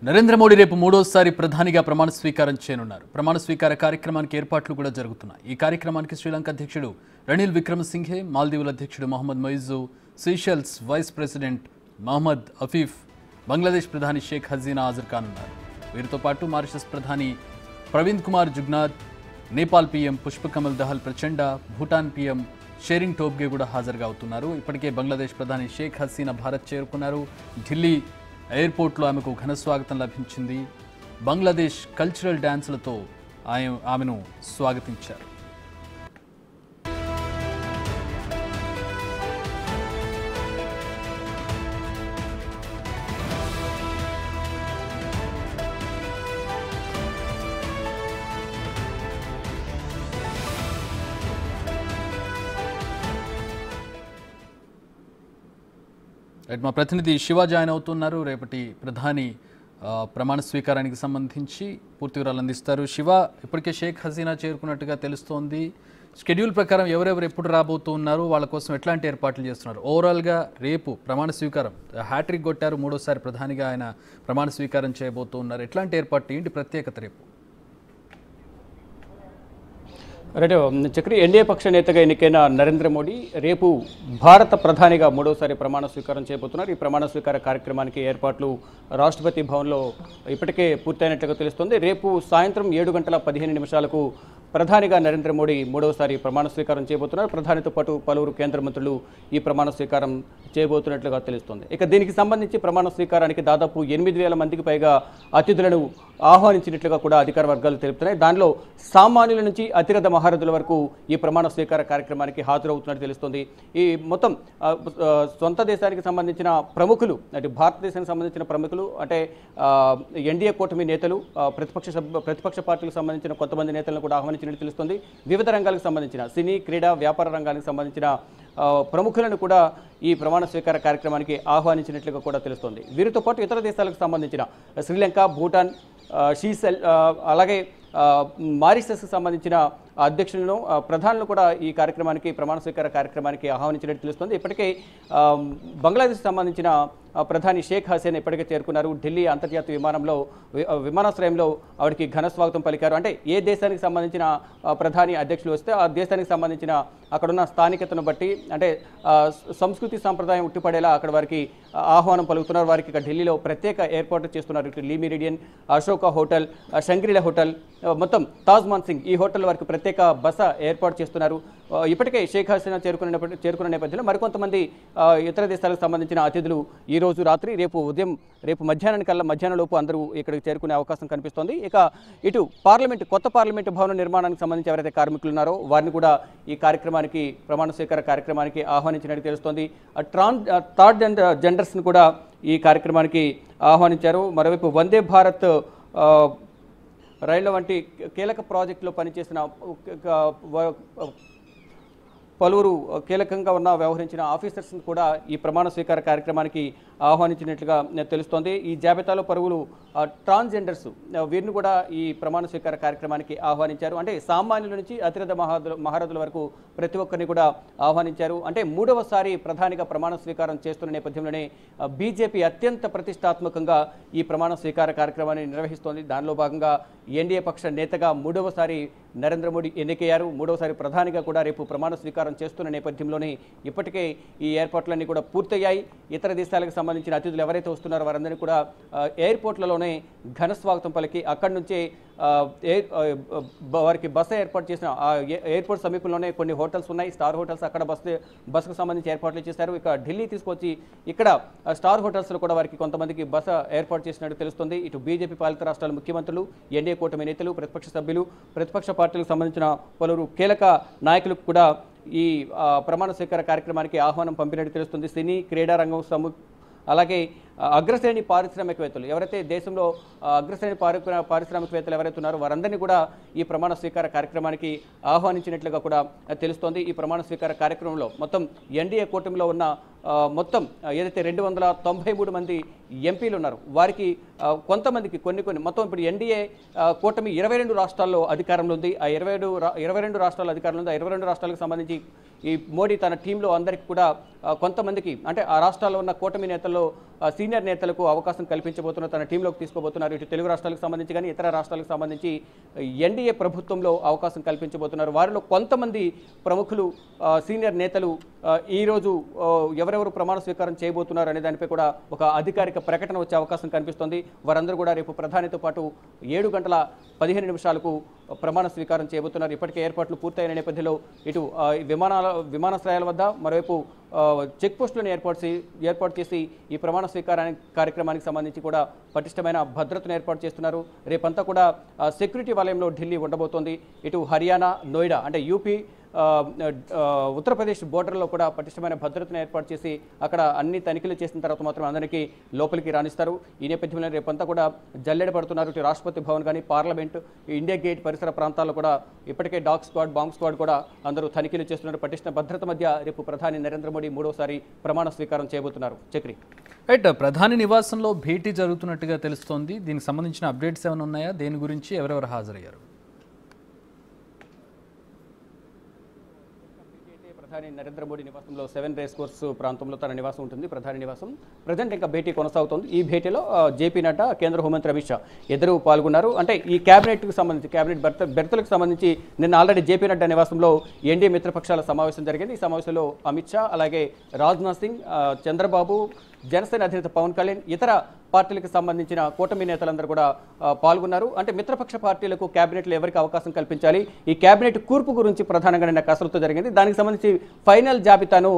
నరేంద్ర మోడీ రేపు మూడోసారి ప్రధానిగా ప్రమాణ స్వీకారం చేయనున్నారు. ప్రమాణ స్వీకార కార్యక్రమానికి ఏర్పాట్లు కూడా జరుగుతున్నాయి. ఈ కార్యక్రమానికి శ్రీలంక అధ్యక్షుడు రనిల్ విక్రమసింఘే, మాల్దీవుల అధ్యక్షుడు Mohamed Muizzu, Seychelles vice president Mohamed Afif, Bangladesh ప్రధాని షేక్ హసీనా హాజరు కానున్నారు. వీరితో పాటు మారిషస్ ప్రధాని Pravind Kumar Jugnauth, Nepal PM Pushpa Kamal Dahal Prachanda, Bhutan PM sharing Tobgay కూడా హాజరుగా అవుతున్నారు. ఇప్పటికే బంగ్లాదేశ్ ప్రధాని షేక్ హసీనా భారత్ చేరుకున్నారు. ఢిల్లీ ఎయిర్పోర్ట్లో ఆమెకు ఘన స్వాగతం లభించింది. బంగ్లాదేశ్ కల్చరల్ డ్యాన్సులతో ఆమెను స్వాగతించారు. మా ప్రతినిధి శివ జాయిన్ అవుతున్నారు. రేపటి ప్రధాని ప్రమాణ స్వీకారానికి సంబంధించి పూర్తి వివరాలు అందిస్తారు. శివ, ఇప్పటికే షేక్ హసీనా చేరుకున్నట్టుగా తెలుస్తోంది. షెడ్యూల్ ప్రకారం ఎవరెవరు ఎప్పుడు రాబోతున్నారు, వాళ్ళ కోసం ఎట్లాంటి ఏర్పాట్లు చేస్తున్నారు? ఓవరాల్గా రేపు ప్రమాణ స్వీకారం హ్యాట్రిక్ కొట్టారు, మూడోసారి ప్రధానిగా ఆయన ప్రమాణ స్వీకారం చేయబోతున్నారు. ఎట్లాంటి ఏర్పాట్లు, ఏంటి ప్రత్యేకత రేపు? రైట్ చక్రి, ఎన్డీఏ పక్ష నేతగా ఎన్నికైన నరేంద్ర మోడీ రేపు భారత ప్రధానిగా మూడోసారి ప్రమాణ స్వీకారం చేయబోతున్నారు. ఈ ప్రమాణ స్వీకార కార్యక్రమానికి ఏర్పాట్లు రాష్ట్రపతి భవన్లో ఇప్పటికే పూర్తయినట్లుగా తెలుస్తోంది. రేపు సాయంత్రం 7:15 ప్రధానిగా నరేంద్ర మోడీ మూడవసారి ప్రమాణ స్వీకారం చేయబోతున్నారు. ప్రధానితో పాటు పలువురు కేంద్ర మంత్రులు ఈ ప్రమాణ స్వీకారం చేయబోతున్నట్లుగా తెలుస్తోంది. ఇక దీనికి సంబంధించి ప్రమాణ స్వీకారానికి దాదాపు 8,000 మందికి పైగా అతిథులను ఆహ్వానించినట్లుగా కూడా అధికార వర్గాలు తెలుపుతున్నాయి. దానిలో సామాన్యుల నుంచి అతిరథ మహారథుల వరకు ఈ ప్రమాణ స్వీకార కార్యక్రమానికి హాజరవుతున్నట్టు తెలుస్తోంది. ఈ మొత్తం సొంత దేశానికి సంబంధించిన ప్రముఖులు, అంటే భారతదేశానికి సంబంధించిన ప్రముఖులు, అంటే ఎన్డీఏ కూటమి నేతలు, ప్రతిపక్ష పార్టీలకు సంబంధించిన కొంతమంది నేతలను కూడా ఆహ్వానించినట్టు తెలుస్తోంది. వివిధ రంగాలకు సంబంధించిన సినీ, క్రీడా, వ్యాపార రంగానికి సంబంధించిన ప్రముఖులను కూడా ఈ ప్రమాణ స్వీకార కార్యక్రమానికి ఆహ్వానించినట్లుగా కూడా తెలుస్తోంది. వీరితో పాటు ఇతర దేశాలకు సంబంధించిన శ్రీలంక, భూటాన్, షీసెల్, అలాగే మారిషస్కి సంబంధించిన అధ్యక్షులను, ప్రధానులను కూడా ఈ కార్యక్రమానికి, ప్రమాణ స్వీకార కార్యక్రమానికి ఆహ్వానించినట్టు తెలుస్తుంది. ఇప్పటికే బంగ్లాదేశ్కి సంబంధించిన ప్రధాని షేక్ హసీనా ఇప్పటికే చేరుకున్నారు. ఢిల్లీ అంతర్జాతీయ విమానాశ్రయంలో ఆవిడకి ఘన స్వాగతం పలికారు. అంటే ఏ దేశానికి సంబంధించిన ప్రధాని అధ్యక్షులు వస్తే ఆ దేశానికి సంబంధించిన అక్కడున్న స్థానికతను బట్టి, అంటే సంస్కృతి సంప్రదాయం ఉట్టిపడేలా అక్కడ వారికి ఆహ్వానం పలుకుతున్నారు. వారికి ఇక ఢిల్లీలో ప్రత్యేక ఏర్పాట్లు చేస్తున్నారు. ఇటు లీ మెరిడియన్, అశోక హోటల్, షంగ్రీలా హోటల్, మొత్తం తాజ్ మాన్సింగ్, ఈ హోటల్ వారికి ప్రత్యేక బస ఏర్పాటు చేస్తున్నారు. ఇప్పటికే షేక్ హసీనా చేరుకున్న నేపథ్యంలో మరికొంతమంది ఇతర దేశాలకు సంబంధించిన అతిథులు ఈ రోజు రాత్రి, రేపు మధ్యాహ్నంలోపు అందరూ ఇక్కడికి చేరుకునే అవకాశం కనిపిస్తోంది. ఇక ఇటు కొత్త పార్లమెంటు భవన నిర్మాణానికి సంబంధించి ఎవరైతే కార్మికులు ఉన్నారో వారిని కూడా ఈ కార్యక్రమానికి, ప్రమాణ స్వీకార కార్యక్రమానికి ఆహ్వానించినట్టు తెలుస్తోంది. థర్డ్ జెండర్స్ని కూడా ఈ కార్యక్రమానికి ఆహ్వానించారు. మరోవైపు వందే భారత్ రైళ్ల వంటి కీలక ప్రాజెక్టులో పనిచేసిన పలువురు కీలకంగా వ్యవహరించిన ఆఫీసర్స్ని కూడా ఈ ప్రమాణ స్వీకార కార్యక్రమానికి ఆహ్వానించినట్లుగా తెలుస్తోంది. ఈ జాబితాలో పలువురు ట్రాన్స్జెండర్స్, వీరిని కూడా ఈ ప్రమాణ స్వీకార కార్యక్రమానికి ఆహ్వానించారు. అంటే సామాన్యుల నుంచి అతిరథ మహారథుల వరకు ప్రతి ఒక్కరిని కూడా ఆహ్వానించారు. అంటే మూడవసారి ప్రధానిగా ప్రమాణ స్వీకారం చేస్తున్న నేపథ్యంలోనే బీజేపీ అత్యంత ప్రతిష్టాత్మకంగా ఈ ప్రమాణ స్వీకార కార్యక్రమాన్ని నిర్వహిస్తోంది. దానిలో భాగంగా ఎన్డీఏ పక్ష నేతగా మూడవసారి నరేంద్ర మోడీ ఎన్నికయ్యారు. మూడవసారి ప్రధానిగా కూడా రేపు ప్రమాణ స్వీకారం చేస్తున్న నేపథ్యంలోనే ఇప్పటికే ఈ ఏర్పాట్లన్నీ కూడా పూర్తయ్యాయి. ఇతర దేశాలకు సంబంధించిన అతిథులు ఎవరైతే వస్తున్నారో వారందరినీ కూడా ఎయిర్పోర్ట్లలోనే ఘన స్వాగతం పలికి అక్కడి నుంచే వారికి బస ఏర్పాటు చేసిన ఎయిర్పోర్ట్ సమీపంలోనే కొన్ని హోటల్స్ ఉన్నాయి, స్టార్ హోటల్స్. అక్కడ బస్సుకు సంబంధించి ఏర్పాట్లు చేశారు. ఇక ఢిల్లీ తీసుకొచ్చి ఇక్కడ స్టార్ హోటల్స్లో కూడా వారికి కొంతమందికి బస ఏర్పాటు చేసినట్టు తెలుస్తుంది. ఇటు బీజేపీ పాలిత రాష్ట్రాల ముఖ్యమంత్రులు, ఎన్డీఏ కూటమి నేతలు, ప్రతిపక్ష సభ్యులు, ప్రతిపక్ష పార్టీలకు సంబంధించిన పలువురు కీలక నాయకులకు కూడా ఈ ప్రమాణ స్వీకార కార్యక్రమానికి ఆహ్వానం పంపినట్టు తెలుస్తుంది. సినీ, క్రీడా రంగం, అలాగే అగ్రశ్రేణి పారిశ్రామికవేత్తలు, ఎవరైతే దేశంలో అగ్రశ్రేణి పారిశ్రామికవేత్తలు ఎవరైతే ఉన్నారో వారందరినీ కూడా ఈ ప్రమాణ స్వీకార కార్యక్రమానికి ఆహ్వానించినట్లుగా కూడా తెలుస్తోంది. ఈ ప్రమాణ స్వీకార కార్యక్రమంలో మొత్తం ఎన్డీఏ కూటమిలో ఉన్న మొత్తం ఏదైతే 293 మంది ఎంపీలు ఉన్నారు వారికి కొంతమందికి కొన్ని మొత్తం ఇప్పుడు ఎన్డీఏ కూటమి 22 రాష్ట్రాల్లో అధికారంలో ఉంది. ఆ 22 రాష్ట్రాల అధికారంలో ఉంది. ఆ 22 రాష్ట్రాలకు సంబంధించి ఈ మోడీ తన టీంలో అందరికీ కూడా కొంతమందికి, అంటే ఆ రాష్ట్రాల్లో ఉన్న కూటమి నేతల్లో సీనియర్ నేతలకు అవకాశం కల్పించబోతున్నారు, తన టీంలోకి తీసుకోబోతున్నారు. ఇటు తెలుగు రాష్ట్రాలకు సంబంధించి కానీ ఇతర రాష్ట్రాలకు సంబంధించి ఎన్డీఏ ప్రభుత్వంలో అవకాశం కల్పించబోతున్నారు. వారిలో కొంతమంది ప్రముఖులు సీనియర్ నేతలు ఈరోజు ఎవరెవరు ప్రమాణ స్వీకారం చేయబోతున్నారు అనే దానిపై కూడా ఒక అధికారిక ప్రకటన వచ్చే అవకాశం కనిపిస్తోంది. వారందరూ కూడా రేపు ప్రధానితో పాటు 7:15 ప్రమాణ స్వీకారం చేయబోతున్నారు. ఇప్పటికే ఏర్పాట్లు పూర్తయిన నేపథ్యంలో ఇటు విమానాశ్రయాల వద్ద మరోవైపు చెక్ పోస్టులను ఏర్పాటు చేసి ఈ ప్రమాణ కార్యక్రమానికి సంబంధించి కూడా పటిష్టమైన భద్రతను ఏర్పాటు చేస్తున్నారు. రేపంతా కూడా సెక్యూరిటీ వలయంలో ఢిల్లీ ఉండబోతోంది. ఇటు హర్యానా, నోయిడా అంటే యూపీ, ఉత్తరప్రదేశ్ బోర్డర్లో కూడా పటిష్టమైన భద్రతను ఏర్పాటు చేసి అక్కడ అన్ని తనిఖీలు చేసిన తర్వాత మాత్రం అందరికీ లోపలికి రాణిస్తారు. ఈ నేపథ్యంలో రేపంతా కూడా జల్లెడ పడుతున్నారు. ఇటు రాష్ట్రపతి భవన్ కానీ, పార్లమెంట్, ఇండియా గేట్ పరిసర ప్రాంతాల్లో కూడా ఇప్పటికే డాగ్ స్క్వాడ్, బాంబ్ స్క్వాడ్ కూడా అందరూ తనిఖీలు చేస్తున్నారు. పటిష్ట భద్రత మధ్య రేపు ప్రధాని నరేంద్ర మోడీ 3వసారి ప్రమాణ స్వీకారం చేయబోతున్నారు. చక్రి, రైట్, ప్రధాని నివాసంలో భేటీ జరుగుతున్నట్టుగా తెలుస్తోంది. దీనికి సంబంధించిన అప్డేట్స్ ఏమైనా ఉన్నాయా? దేని గురించి ఎవరెవరు హాజరయ్యారు? ప్రధాని నరేంద్ర మోడీ నివాసంలో 7 రేస్ కోర్స్ ప్రాంతంలో తన నివాసం ఉంటుంది. ప్రధాని నివాసం ప్రజెంట్ ఇంకా భేటీ కొనసాగుతుంది. ఈ భేటీలో జేపీ నడ్డా, కేంద్ర హోంమంత్రి అమిత్ షా ఇద్దరు పాల్గొన్నారు. అంటే ఈ క్యాబినెట్కు సంబంధించి బెర్తలకు సంబంధించి నిన్న ఆల్రెడీ జేపీ నడ్డా నివాసంలో ఎన్డీఏ మిత్రపక్షాల సమావేశం జరిగింది. ఈ సమావేశంలో అమిత్ షా, అలాగే రాజ్నాథ్ సింగ్, చంద్రబాబు, జనసేన అధినేత పవన్ కళ్యాణ్, ఇతర పార్టీలకు సంబంధించిన కూటమి నేతలందరూ కూడా పాల్గొన్నారు. అంటే మిత్రపక్ష పార్టీలకు క్యాబినెట్లో ఎవరికి అవకాశం కల్పించాలి, ఈ క్యాబినెట్ కూర్పు గురించి ప్రధానంగా నిన్న కసరత్తు జరిగింది. దానికి సంబంధించి ఫైనల్ జాబితాను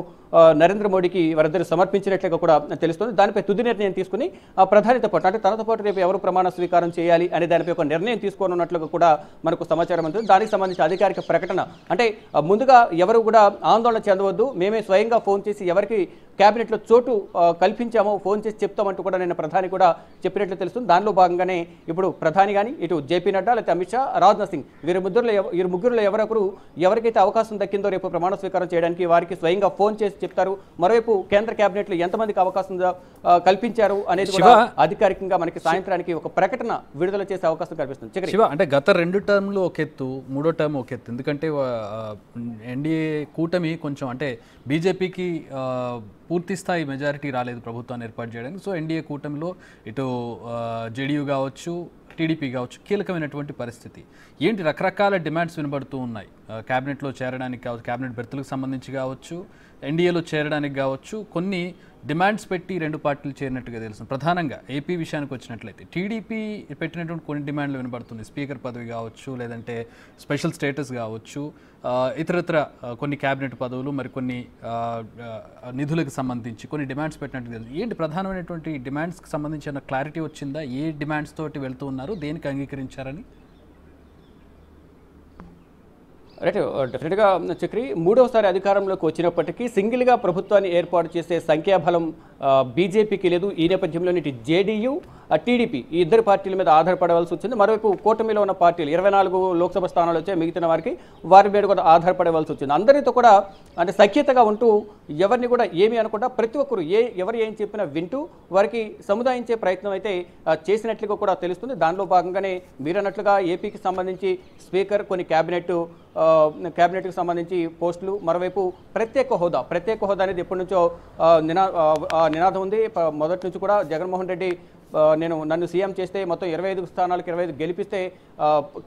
నరేంద్ర మోడీకి వారిద్దరు సమర్పించినట్లుగా కూడా తెలుస్తుంది. దానిపై తుది నిర్ణయం తీసుకుని ప్రధానితో పాటు అంటే తనతో పాటు రేపు ఎవరు ప్రమాణ స్వీకారం చేయాలి అనే దానిపై ఒక నిర్ణయం తీసుకోనున్నట్లుగా కూడా మనకు సమాచారం ఉంటుంది. దానికి సంబంధించి అధికారిక ప్రకటన అంటే ముందుగా ఎవరు కూడా ఆందోళన చెందవద్దు, మేమే స్వయంగా ఫోన్ చేసి ఎవరికి క్యాబినెట్లో చోటు కల్పించామో ఫోన్ చేసి చెప్తామంటూ కూడా నిన్న ప్రధాని కూడా చెప్పినట్లు తెలుస్తుంది. దానిలో భాగంగానే ఇప్పుడు ప్రధాని కానీ ఇటు జేపీ నడ్డా, లేకపోతే అమిత్ షా, రాజ్నాథ్ సింగ్ వీరి ముగ్గురులో ఎవరికైతే అవకాశం దక్కిందో రేపు ప్రమాణ స్వీకారం చేయడానికి వారికి స్వయంగా ఫోన్ చేసి చెప్తారు. మరోవైపు కేంద్ర క్యాబినెట్లో ఎంతమందికి అవకాశం కల్పించారు అనేది కూడా అధికారికంగా మనకి సాయంత్రానికి ఒక ప్రకటన విడుదల చేసే అవకాశం కల్పిస్తుంది. శివ, అంటే గత 2 టర్మ్లు ఒక ఎత్తు, 3వ టర్మ్ ఒక ఎత్తు. ఎందుకంటే ఎన్డీఏ కూటమి కొంచెం అంటే బీజేపీకి పూర్తి స్థాయి మెజారిటీ రాలేదు ప్రభుత్వాన్ని ఏర్పాటు చేయడానికి. సో ఎన్డీఏ కూటమిలో ఇటు జేడీయూ కావచ్చు, టీడీపీ కావచ్చు కీలకమైనటువంటి పరిస్థితి. ఏంటి రకరకాల డిమాండ్స్ వినబడుతూ ఉన్నాయి. క్యాబినెట్లో చేరడానికి కావచ్చు, క్యాబినెట్ బెర్తులకు సంబంధించి కావచ్చు, ఎన్డీఏలో చేరడానికి కావచ్చు, కొన్ని డిమాండ్స్ పెట్టి 2 పార్టీలు చేరినట్టుగా తెలుస్తుంది. ప్రధానంగా ఏపీ విషయానికి వచ్చినట్లయితే టీడీపీ పెట్టినటువంటి కొన్ని డిమాండ్లు వినబడుతుంది. స్పీకర్ పదవి కావచ్చు, లేదంటే స్పెషల్ స్టేటస్ కావచ్చు, ఇతరత్ర కొన్ని క్యాబినెట్ పదవులు, మరికొన్ని నిధులకు సంబంధించి కొన్ని డిమాండ్స్ పెట్టినట్టు తెలుసు. ఏంటి ప్రధానమైనటువంటి డిమాండ్స్కి సంబంధించిన క్లారిటీ వచ్చిందా? ఏ డిమాండ్స్ తోటి వెళ్తూ ఉన్నారు, దేనికి అంగీకరించారని? రైట్, డెఫినెట్గా చక్రి 3వసారి అధికారంలోకి వచ్చినప్పటికీ సింగిల్గా ప్రభుత్వాన్ని ఏర్పాటు చేసే సంఖ్యాబలం బీజేపీకి లేదు. ఈ నేపథ్యంలో ఇటు జేడీయూ, టీడీపీ ఈ ఇద్దరు పార్టీల మీద ఆధారపడవలసి వచ్చింది. మరోవైపు కూటమిలో ఉన్న పార్టీలు 24 లోక్సభ స్థానాలు వచ్చాయి, మిగిలిన వారికి వారి మీద కూడా ఆధారపడవలసి వచ్చింది. అందరితో కూడా అంటే సఖ్యతగా ఉంటూ ఎవరిని కూడా ఏమీ అనకుండా ప్రతి ఒక్కరు ఎవరు ఏం చెప్పినా వింటూ వారికి సముదాయించే ప్రయత్నం అయితే చేసినట్లుగా కూడా తెలుస్తుంది. దానిలో భాగంగానే మీరన్నట్లుగా ఏపీకి సంబంధించి స్పీకర్, కొన్ని క్యాబినెట్కి సంబంధించి పోస్టులు, మరోవైపు ప్రత్యేక హోదా అనేది ఎప్పటి నుంచో నినాదం ఉంది. మొదటి నుంచి కూడా జగన్మోహన్ రెడ్డి నన్ను సీఎం చేస్తే మొత్తం 25 స్థానాలకు 25 గెలిపిస్తే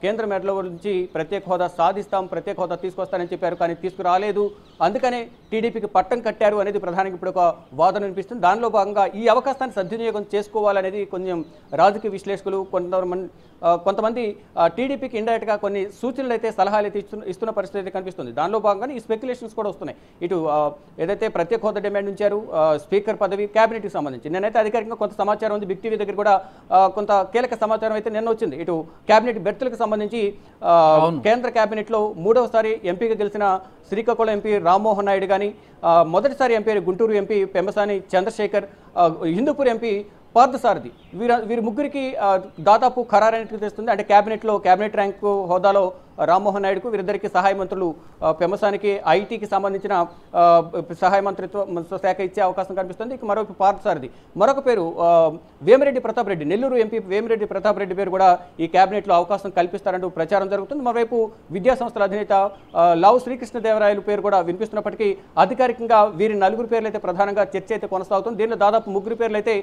కేంద్ర మెడలో నుంచి ప్రత్యేక హోదా సాధిస్తాం, ప్రత్యేక హోదా తీసుకొస్తానని చెప్పారు, కానీ తీసుకురాలేదు. అందుకనే టీడీపీకి పట్టం కట్టారు అనేది ప్రధానికి ఇప్పుడు ఒక వాదన వినిపిస్తుంది. దానిలో భాగంగా ఈ అవకాశాన్ని సద్వినియోగం చేసుకోవాలనేది కొంచెం రాజకీయ విశ్లేషకులు, కొంతమంది టీడీపీకి ఇండైరెక్ట్గా కొన్ని సూచనలు అయితే, సలహాలు అయితే ఇస్తున్న పరిస్థితి అయితే కనిపిస్తుంది. దానిలో భాగంగానే ఈ స్పెక్యులేషన్స్ కూడా వస్తున్నాయి. ఇటు ఏదైతే ప్రత్యేక హోదా డిమాండ్ ఉంచారు, స్పీకర్ పదవి, క్యాబినెట్కి సంబంధించి నేనైతే అధికారికంగా కొంత సమాచారం ఉంది. బిగ్ టీవీ దగ్గర కూడా కొంత కీలక సమాచారం అయితే నిన్న వచ్చింది. ఇటు క్యాబినెట్ బెర్తులకు సంబంధించి కేంద్ర క్యాబినెట్లో 3వసారి ఎంపీగా గెలిచిన శ్రీకాకుళం ఎంపీ రామ్మోహన్ నాయుడు కానీ, మొదటిసారి MP Guntur MP Pemmasani Chandrasekhar, Hindupur MP Parthasarathi వీరి ముగ్గురికి దాదాపు ఖరారైనట్లు తెస్తుంది. అంటే క్యాబినెట్ ర్యాంకు హోదాలో రామ్మోహన్ నాయుడుకు, వీరిద్దరికి సహాయ మంత్రులు పెమ్మసానికి ఐటీకి సంబంధించిన సహాయ మంత్రిత్వ శాఖ ఇచ్చే అవకాశం కనిపిస్తుంది. ఇక మరొక పార్థసారథి, మరొక పేరు వేమిరెడ్డి ప్రతాప్ రెడ్డి, నెల్లూరు ఎంపీ వేమిరెడ్డి ప్రతాప్ రెడ్డి పేరు కూడా ఈ కేబినెట్లో అవకాశం కల్పిస్తారంటూ ప్రచారం జరుగుతుంది. మరోవైపు విద్యా సంస్థల అధినేత లావు శ్రీకృష్ణదేవరాయలు పేరు కూడా వినిపిస్తున్నప్పటికీ అధికారికంగా వీరి నలుగురు పేర్లు అయితే ప్రధానంగా చర్చ అయితే కొనసాగుతుంది. దీనిలో దాదాపు ముగ్గురు పేర్లు అయితే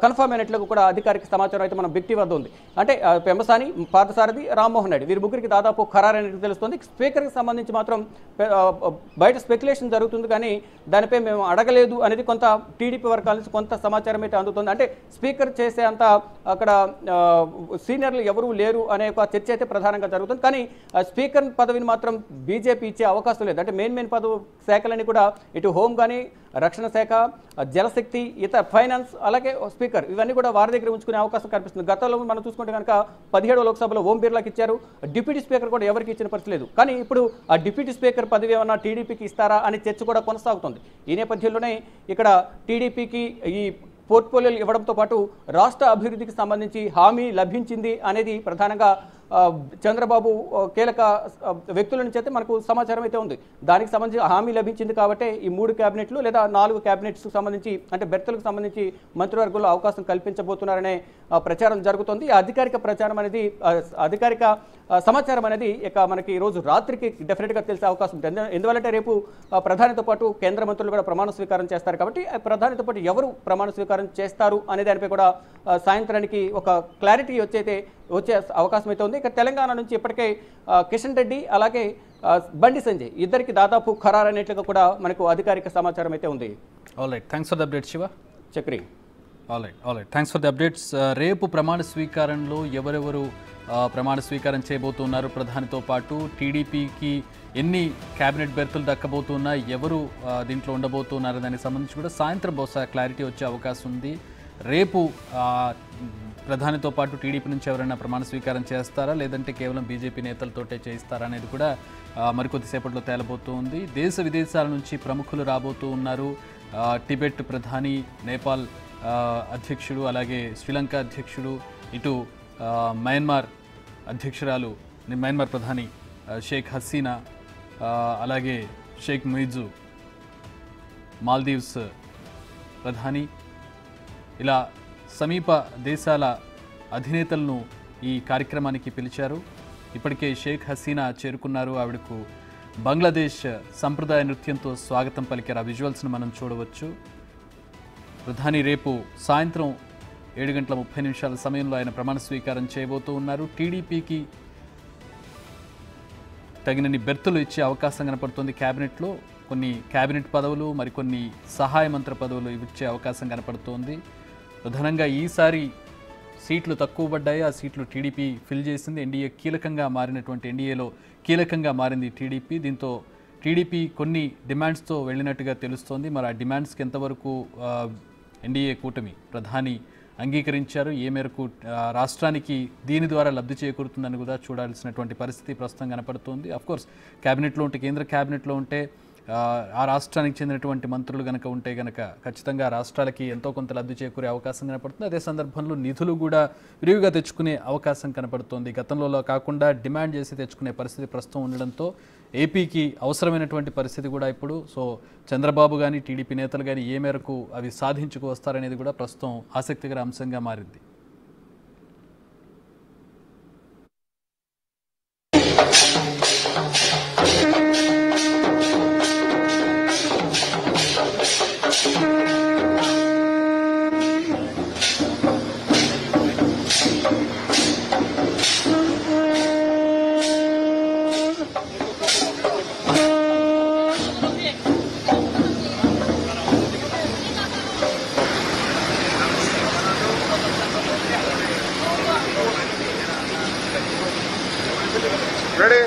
కన్ఫర్మ్ అయినట్లుగా కూడా అధికారిక సమాచారం అయితే మనం బిగ్ వద్ద ఉంది. అంటే పెమ్మసాని, పార్థసారథి, రామ్మోహన్ నాయుడు వీరి ముగ్గురికి దాదాపు ఖరారైనట్టు తెలుస్తుంది. స్పీకర్కి సంబంధించి మాత్రం బయట స్పెక్యులేషన్ జరుగుతుంది, కానీ దానిపై మేము అడగలేదు అనేది కొంత టీడీపీ వర్గాల నుంచి కొంత సమాచారం అయితే అందుతుంది. అంటే స్పీకర్ చేసే అంత అక్కడ సీనియర్లు ఎవరూ లేరు అనే ఒక చర్చ అయితే ప్రధానంగా జరుగుతుంది. కానీ స్పీకర్ పదవిని మాత్రం బీజేపీ ఇచ్చే అవకాశం లేదు. అంటే మెయిన్ పదవి శాఖలని కూడా ఇటు హోం కానీ, రక్షణ శాఖ, జలశక్తి, ఇతర ఫైనాన్స్, అలాగే స్పీకర్ ఇవన్నీ కూడా వారి దగ్గర ఉంచుకునే అవకాశం కనిపిస్తుంది. గతంలో మనం చూసుకుంటే కనుక 17వ లోక్సభలో ఓం బిర్లాకి ఇచ్చారు. డిప్యూటీ స్పీకర్ కూడా ఎవరికి ఇచ్చిన పరిస్థితి లేదు. కానీ ఇప్పుడు ఆ డిప్యూటీ స్పీకర్ పదవి ఏమన్నా టీడీపీకి ఇస్తారా అనే చర్చ కూడా కొనసాగుతుంది. ఈ నేపథ్యంలోనే ఇక్కడ టీడీపీకి ఈ పోర్ట్ఫోలియోలు ఇవ్వడంతో పాటు రాష్ట్ర అభివృద్ధికి సంబంధించి హామీ లభించింది అనేది ప్రధానంగా చంద్రబాబు కీలక వ్యక్తుల నుంచి అయితే మనకు సమాచారం అయితే ఉంది. దానికి సంబంధించి హామీ లభించింది కాబట్టి ఈ 3 క్యాబినెట్లు లేదా 4 క్యాబినెట్స్కు సంబంధించి అంటే బెర్తలకు సంబంధించి మంత్రివర్గంలో అవకాశం కల్పించబోతున్నారనే ప్రచారం జరుగుతుంది. అధికారిక ప్రచారం అనేది అధికారిక సమాచారం అనేది ఇక మనకి ఈరోజు రాత్రికి డెఫినెట్గా తెలిసే అవకాశం ఉంటుంది. ఎందువల్లంటే రేపు ప్రధానితో పాటు కేంద్ర మంత్రులు కూడా ప్రమాణ స్వీకారం చేస్తారు కాబట్టి ప్రధానితో పాటు ఎవరు ప్రమాణ స్వీకారం చేస్తారు అనే దానిపై కూడా సాయంత్రానికి ఒక క్లారిటీ వచ్చే అవకాశం అయితే ఉంది. ఇక తెలంగాణ నుంచి ఇప్పటికే కిషన్ రెడ్డి అలాగే బండి సంజయ్ ఇద్దరికి దాదాపు ఖరారైనట్లుగా కూడా మనకు అధికారిక సమాచారం అయితే ఉంది. All right, thanks for the update Shiva. Chakri. All right, thanks for the updates. రేపు ప్రమాణ స్వీకారంలో ఎవరెవరు ప్రమాణ స్వీకారం చేయబోతున్నారు, ప్రధానితో పాటు టీడీపీకి ఎన్ని క్యాబినెట్ బెర్తులు దక్కబోతున్నాయి, ఎవరు దీంట్లో ఉండబోతున్నారు దానికి సంబంధించి కూడా సాయంత్రం బహుశా క్లారిటీ వచ్చే అవకాశం ఉంది. రేపు ప్రధానితో పాటు టీడీపీ నుంచి ఎవరైనా ప్రమాణ స్వీకారం చేస్తారా, లేదంటే కేవలం బీజేపీ నేతలతోటే చేయిస్తారా అనేది కూడా మరికొద్దిసేపట్లో తేలబోతుంది. దేశ విదేశాల నుంచి ప్రముఖులు రాబోతూ ఉన్నారు. టిబెట్ ప్రధాని, నేపాల్ అధ్యక్షుడు, అలాగే శ్రీలంక అధ్యక్షుడు, ఇటు మయన్మార్ అధ్యక్షురాలు, మయన్మార్ ప్రధాని షేక్ హసీనా, అలాగే షేక్ ముయిజు, మాల్దీవ్స్ ప్రధాని, ఇలా సమీప దేశాల అధినేతలను ఈ కార్యక్రమానికి పిలిచారు. ఇప్పటికే షేక్ హసీనా చేరుకున్నారు. ఆవిడకు బంగ్లాదేశ్ సంప్రదాయ నృత్యంతో స్వాగతం పలికారు. ఆ విజువల్స్ను మనం చూడవచ్చు. ప్రధాని రేపు సాయంత్రం 7:30 సమయంలో ఆయన ప్రమాణ స్వీకారం చేయబోతూ ఉన్నారు. టీడీపీకి తగినన్ని బెర్తులు ఇచ్చే అవకాశం కనపడుతుంది. క్యాబినెట్లో కొన్ని క్యాబినెట్ పదవులు, మరికొన్ని సహాయ మంత్రి పదవులు ఇచ్చే అవకాశం కనపడుతోంది. ప్రధానంగా ఈసారి సీట్లు తక్కువ పడ్డాయి. ఆ సీట్లు టీడీపీ ఫిల్ చేసింది. ఎన్డీఏలో కీలకంగా మారింది టీడీపీ. దీంతో టీడీపీ కొన్ని డిమాండ్స్తో వెళ్ళినట్టుగా తెలుస్తోంది. మరి ఆ డిమాండ్స్కి ఎంతవరకు ఎన్డీఏ కూటమి ప్రధాని అంగీకరించారు, ఏ మేరకు రాష్ట్రానికి దీని ద్వారా లబ్ధి చేకూరుతుందని కూడా చూడాల్సినటువంటి పరిస్థితి ప్రస్తుతం కనపడుతుంది. అఫ్కోర్స్ క్యాబినెట్లో ఉంటే, కేంద్ర క్యాబినెట్లో ఉంటే ఆ రాష్ట్రానికి చెందినటువంటి మంత్రులు కనుక ఉంటే కనుక ఖచ్చితంగా రాష్ట్రాలకి ఎంతో కొంత లబ్ధి చేకూరే అవకాశం కనపడుతుంది. అదే సందర్భంలో నిధులు కూడా విరివిగా తెచ్చుకునే అవకాశం కనపడుతోంది. గతంలో కాకుండా డిమాండ్ చేసి తెచ్చుకునే పరిస్థితి ప్రస్తుతం ఉండడంతో ఏపీకి అవసరమైనటువంటి పరిస్థితి కూడా ఇప్పుడు చంద్రబాబు కానీ టీడీపీ నేతలు కానీ ఏ మేరకు అవి సాధించుకు వస్తారనేది కూడా ప్రస్తుతం ఆసక్తికర అంశంగా మారింది. Ready?